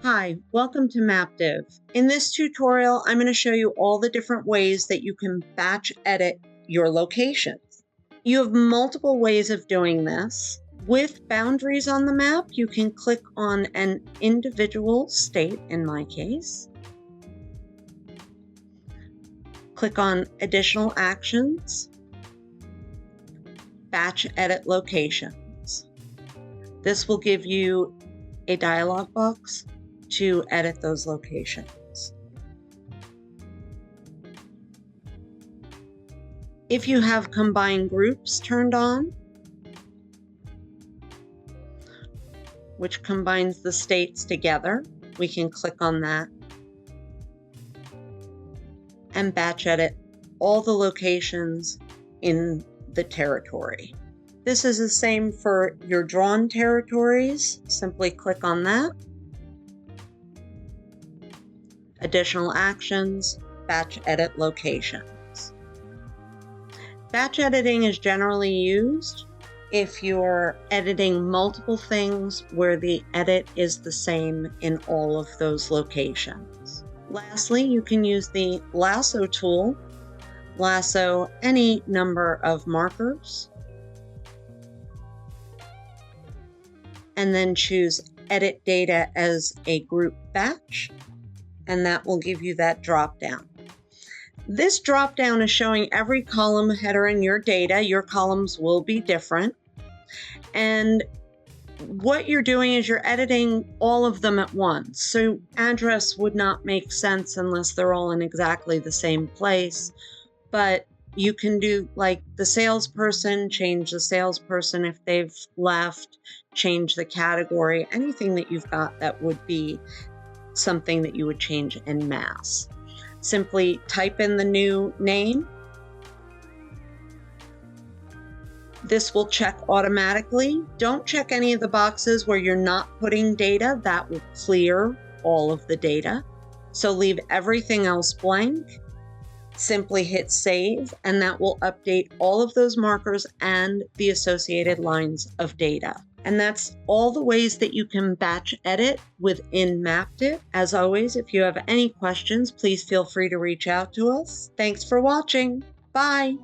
Hi, welcome to Maptive. In this tutorial, I'm going to show you all the different ways that you can batch edit your locations. You have multiple ways of doing this. With boundaries on the map, you can click on an individual state, in my case. Click on Additional Actions, Batch Edit Locations. This will give you a dialog box to edit those locations. If you have combined groups turned on, which combines the states together, we can click on that and batch edit all the locations in the territory. This is the same for your drawn territories. Simply click on that. Additional actions, batch edit locations. Batch editing is generally used if you're editing multiple things where the edit is the same in all of those locations. Lastly, you can use the Lasso tool, lasso any number of markers, and then choose Edit Data as a group batch, and that will give you that drop-down. This drop-down is showing every column header in your data. Your columns will be different. And what you're doing is you're editing all of them at once. So address would not make sense unless they're all in exactly the same place. But you can do like the salesperson, change the salesperson if they've left, change the category, anything that you've got that would be something that you would change en masse. Simply type in the new name. This will check automatically. Don't check any of the boxes where you're not putting data. That will clear all of the data. So leave everything else blank. Simply hit save, and that will update all of those markers and the associated lines of data. And that's all the ways that you can batch edit within Maptive. As always, if you have any questions, please feel free to reach out to us. Thanks for watching. Bye.